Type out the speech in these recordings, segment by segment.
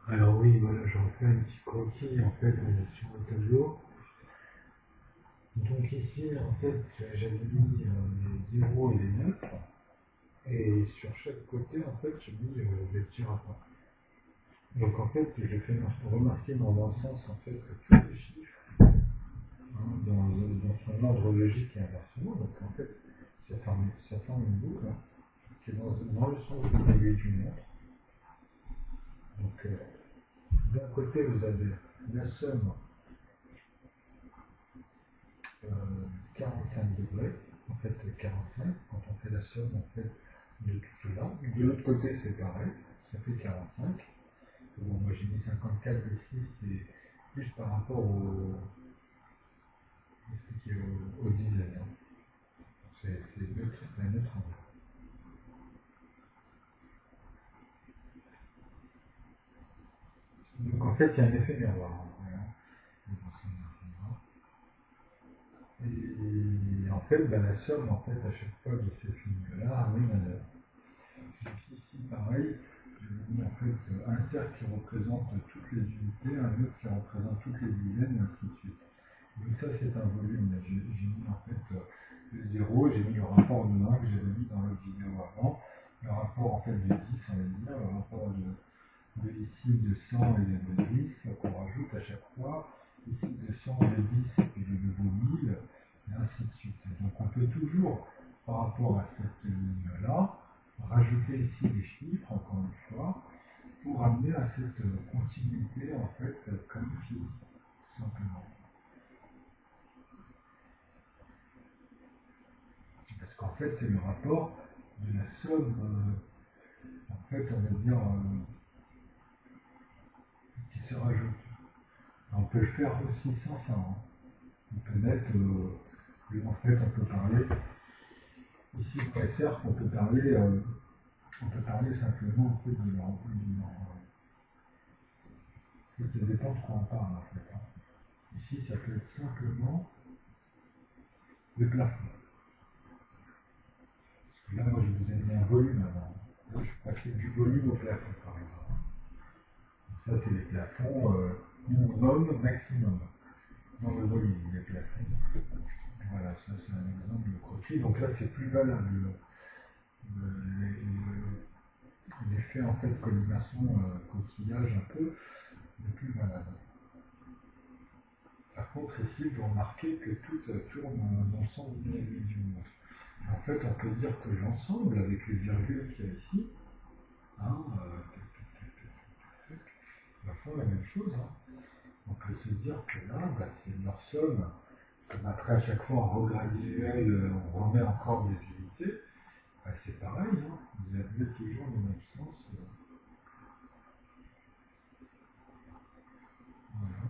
Alors oui, voilà, je refais un petit croquis en fait sur le tableau. Donc ici, en fait, j'avais mis les 0 et les 9. Et sur chaque côté, en fait, j'ai mis des petits rapports. Donc en fait, j'ai fait remarquer dans un sens en fait que tous les chiffres, dans son ordre logique et inversement, donc en fait, ça forme une boucle qui est dans le sens de l'aiguille d'une montre. Donc d'un côté, vous avez la somme 45 degrés, en fait 45, quand on fait la somme en fait de tout cela. De l'autre côté, c'est pareil, ça fait 45. Bon, moi j'ai mis 54 ici, c'est plus par rapport au dizaines. C'est neutre, la neutre en bas. Donc en fait, il y a un effet miroir. Voilà. Et en fait, la somme, en fait, à chaque fois de ces films-là, ramène à l'heure. Ici, pareil, j'ai mis en fait un cercle qui représente toutes les unités, un autre qui représente toutes les dizaines, et ainsi de suite. Donc ça, c'est un volume. J'ai mis en fait le 0, j'ai mis le rapport de 1 que j'avais mis dans l'autre vidéo avant, le rapport en fait de 10, on va dire, le rapport de ici de 100 et de 10 qu'on rajoute à chaque fois, ici de 100 et de 10 et puis de nouveau 1000, et ainsi de suite. Donc on peut toujours, par rapport à cette ligne-là, rajouter ici des chiffres, encore une fois, pour amener à cette continuité en fait comme physique, tout simplement. Parce qu'en fait, c'est le rapport de la somme, en fait, on va dire, qui se rajoute. On peut le faire aussi sans ça. Hein. On peut mettre, en fait, on peut parler, ici, pour les cercles, on peut parler simplement en fait, de leur ça dépend de quoi on parle, en fait. Hein. Ici, ça peut être simplement le plafond. Parce que là, moi, je vous ai mis un volume avant. Là, je passais du volume au plafond, par exemple. Ça, c'est les plafonds minimum, maximum. Dans le volume, les plafonds. Voilà, ça, c'est un exemple de croquis. Donc là, c'est plus valable. L'effet, en fait, colimaçon, coquillage, un peu, n'est plus valable. Par contre, ici, vous remarquez que tout tourne dans le sens du monde. En fait, on peut dire que l'ensemble, avec les virgules qu'il y a ici, hein, font la même chose. Hein. On peut se dire que là, c'est leur somme. Comme après, à chaque fois, en regard visuel, on remet encore des unités. C'est pareil. Hein. Vous avez toujours le même sens. Voilà.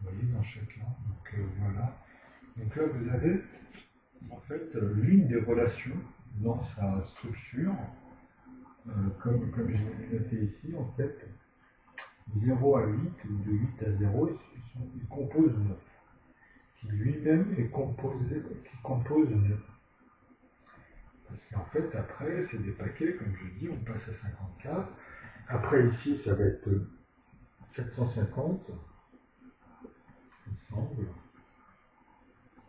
Vous voyez, dans chacun. Donc voilà. Donc là, vous avez en fait l'une des relations dans sa structure, comme je l'ai noté ici, en fait, 0 à 8 ou de 8 à 0, il compose 9, qui lui-même est composé, qui compose 9. Parce qu'en fait, après, c'est des paquets, comme je dis, on passe à 54. Après, ici, ça va être 750, il me semble.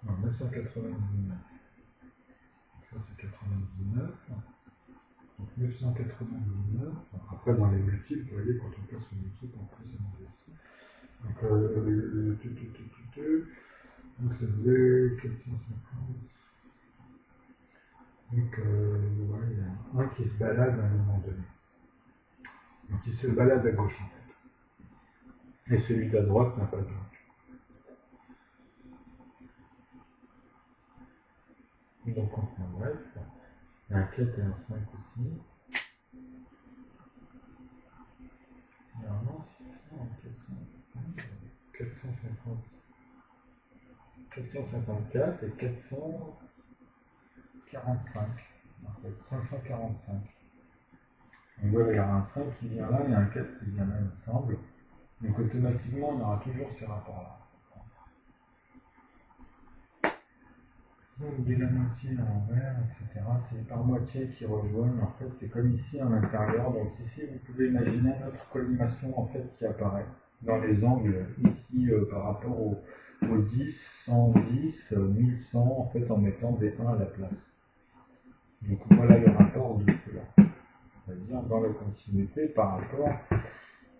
Non, 999. Ça, c'est 99. Donc 999. Après, dans les multiples, vous voyez, quand on passe aux multiples, on peut s'amuser ici. Donc, donc ça faisait 450. Donc, ouais, il y a un qui se balade à un moment donné. Donc, il se balade à gauche, en fait. Et celui d'à droite n'a pas de blanc. Donc, enfin, bref, il y a un 4 et un 5 ici. Normalement, c'est ça, 450. 454 et 445. En fait, 545. Donc voilà, il y a un 5 qui vient là, il y a un 4 qui vient là, il me semble. Donc automatiquement, on aura toujours ces rapports-là. Donc dès la moitié à l'envers, etc. C'est par moitié qui rejoignent. En fait, c'est comme ici à l'intérieur. Donc ici, vous pouvez imaginer notre collimation en fait qui apparaît dans les angles ici par rapport au 10, 110, 1100 en fait en mettant des 1 à la place. Donc voilà le rapport de cela. C'est-à-dire dans la continuité par rapport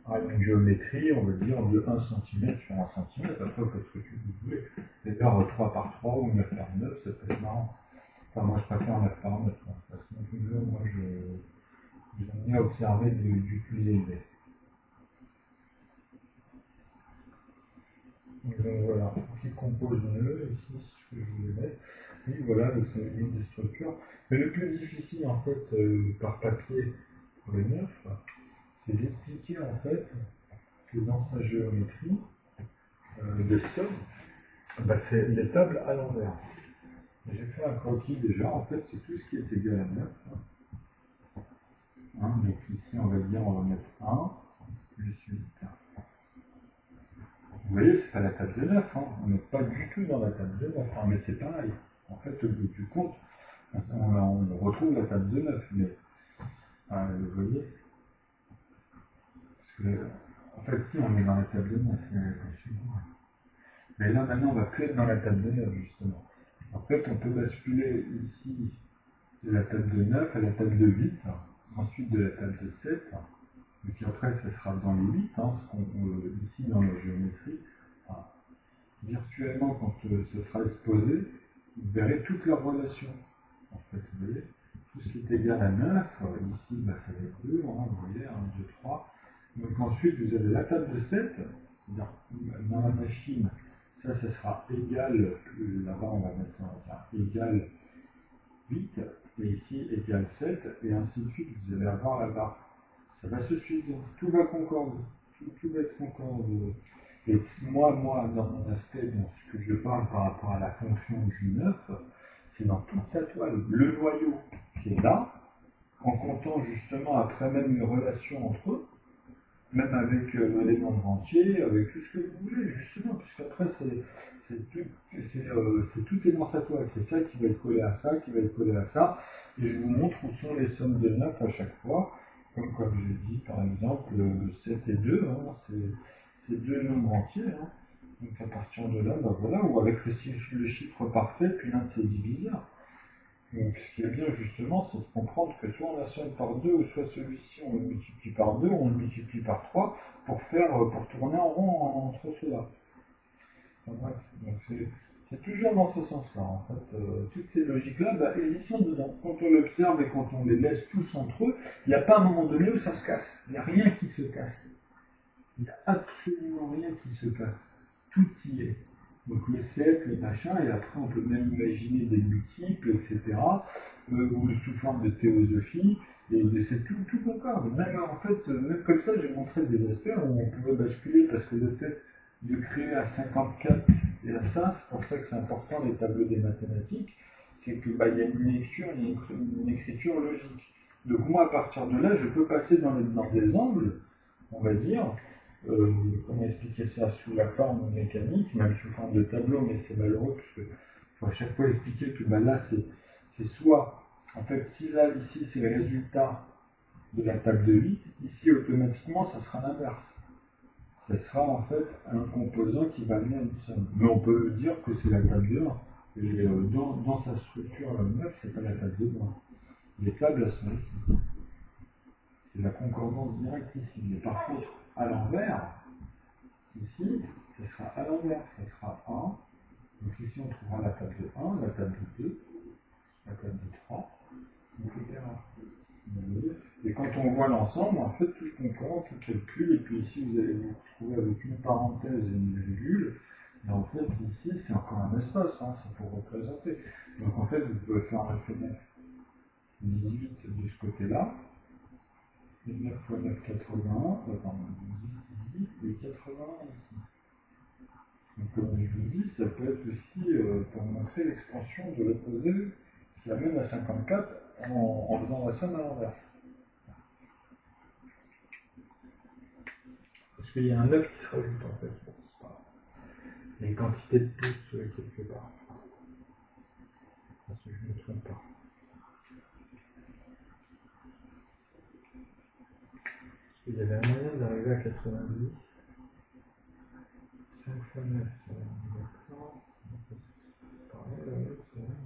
à une géométrie, on va dire, de 1 cm sur 1 cm. Après, vous faites ce que vous voulez. C'est-à-dire 3 par 3 ou 9 par 9, ça peut être marrant. Enfin, moi, je préfère 9 par 9. Hein. Parce que toujours, moi, j'aime bien observer du plus élevé. Donc voilà, qui compose nœud, ici, ce que je voulais mettre. Oui, voilà, c'est une des structures. Mais le plus difficile, en fait, par papier pour les neufs, c'est d'expliquer, en fait, que dans sa géométrie, de somme, bah, c'est les tables à l'envers. J'ai fait un croquis déjà, en fait, c'est tout ce qui est égal à 9. Hein. Donc ici, on va dire, on va mettre 1 plus 8. Vous voyez, c'est pas la table de 9, hein. On n'est pas du tout dans la table de 9, hein, mais c'est pareil. En fait, au bout du compte, on retrouve la table de 9, mais vous voyez, parce que, en fait, si on est dans la table de 9, mais là maintenant, on va plus être dans la table de 9, justement. En fait, on peut basculer ici de la table de 9 à la table de 8, ensuite de la table de 7, et puis après, ça sera dans les 8, hein, ici dans la géométrie. Enfin, virtuellement, quand ce sera exposé, vous verrez toutes leurs relations. En fait, vous voyez, tout ce qui est égal à 9, ici, bah, ça va être 2, hein, vous voyez, 1, 2, 3. Donc ensuite, vous avez la table de 7, c'est-à-dire dans la machine, ça sera égal, là-bas on va mettre égal 8, et ici égal 7, et ainsi de suite, vous allez avoir là-bas. Ça va se suivre, tout va concorder, tout va être concorde. Et moi, dans mon aspect, dans ce que je parle par rapport à la fonction du 9, c'est dans toute sa toile. Le noyau qui est là, en comptant justement après même les relations entre eux, même avec l'élément de rentier, avec tout ce que vous voulez, justement, puisqu'après, tout est dans sa toile. C'est ça qui va être collé à ça, qui va être collé à ça. Et je vous montre où sont les sommes de 9 à chaque fois. Comme j'ai dit, par exemple, 7 et 2, hein, c'est deux nombres entiers. Hein. Donc à partir de là, ben voilà, ou avec le chiffre parfait, puis l'un de ses diviseurs. Donc ce qui est bien justement, c'est de comprendre que soit on assomme par 2, ou soit celui-ci on le multiplie par 2, ou on le multiplie par 3, pour tourner en rond entre ceux-là. Enfin, bref, donc c'est toujours dans ce sens-là, en fait. Toutes ces logiques-là, bah, elles y sont dedans. Quand on l'observe et quand on les laisse tous entre eux, il n'y a pas un moment donné où ça se casse. Il n'y a rien qui se casse. Il n'y a absolument rien qui se casse. Tout y est. Donc le cercle, les machins, et après on peut même imaginer des multiples, etc. Ou sous forme de théosophie, et c'est tout concorde. Même en fait, même comme ça, j'ai montré des aspects où on pouvait basculer, parce que le fait de créer à 54 et à ça, c'est pour ça que c'est important les tableaux des mathématiques, c'est que bah, il y a une lecture, il y a une écriture logique. Donc moi, à partir de là, je peux passer dans des angles, on va dire, comment expliquer ça sous la forme mécanique, même sous forme de tableau, mais c'est malheureux parce que faut à chaque fois expliquer que bah, là c'est soit, en fait, si là ici c'est le résultat de la table de 8, ici automatiquement ça sera l'inverse. Ça sera en fait un composant qui va amener à une somme. Mais on peut dire que c'est la table de 1. Et dans sa structure 9, c'est pas la table de 1. Les tables elles sont ici. C'est la concordance directe ici. Mais par contre, à l'envers, ici, ce sera à l'envers, ce sera 1. Donc ici, on trouvera la table de 1, la table de 2, la table de 3, etc. Et quand on voit l'ensemble, en fait, tout concorde, tout calcule, et puis ici, vous allez vous retrouver avec une parenthèse et une virgule. Et en fait, ici, c'est encore un espace, hein, c'est pour représenter. Donc en fait, vous pouvez faire un fenêtre 18 de ce côté-là, et 9 fois 9, 81, pardon, 18 et 81 ici. Donc, comme je vous dis, ça peut être aussi pour montrer l'expansion de l'opposé qui amène à 54 en faisant la somme à l'envers. Parce qu'il y a un 9 qui se rajoute en fait. Il y a une quantité de plus quelque part. Il y avait un moyen d'arriver à 90. 5 fois 9, d'accord. Pareil, ouais, c'est vrai.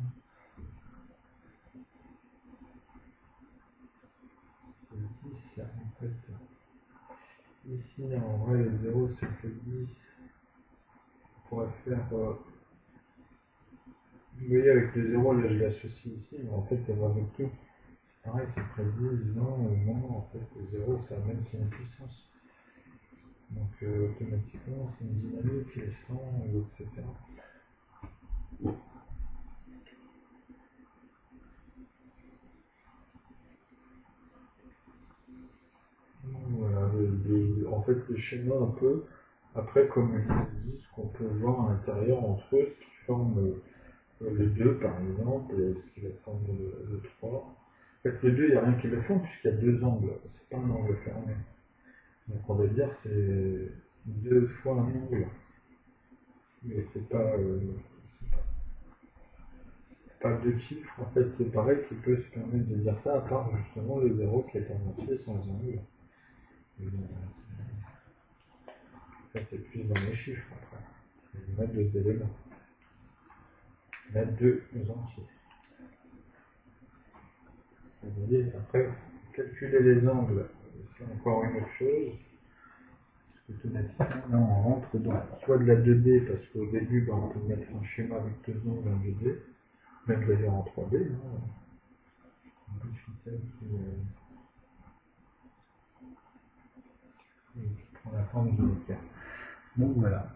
C'est 10, là, en fait. Ici, en vrai, le 0, ça fait 10. On pourrait faire... vous voyez, avec le 0, là, je l'associe ici, mais en fait, elle va avec tout. Pareil, c'est près de 10, non, en fait, le 0, ça même c'est une puissance. Donc, automatiquement, c'est une dynamique, les 100, etc. Voilà, en fait, le schéma un peu, après, comme ils disent, qu'on peut voir à l'intérieur entre eux, ce qui forme le 2, par exemple, et ce qui va former le 3. En fait, le 2, il n'y a rien qui le forme, puisqu'il y a deux angles, c'est pas un angle fermé. Donc, on va dire que c'est deux fois un angle, mais c'est pas deux chiffres, en fait, c'est pareil qui peut se permettre de dire ça, à part justement le 0 qui est en entier sans angle. Et, ça, c'est plus dans les chiffres, après. Mettre deux éléments, mettre deux entiers. Vous voyez, après, calculer les angles, c'est encore une autre chose. Automatiquement, là, on rentre dans soit de la 2D, parce qu'au début, ben, on peut mettre un schéma avec deux angles en 2D, même d'ailleurs en 3D. Hein. Un logiciel qui prend la forme du vecteur. Donc voilà.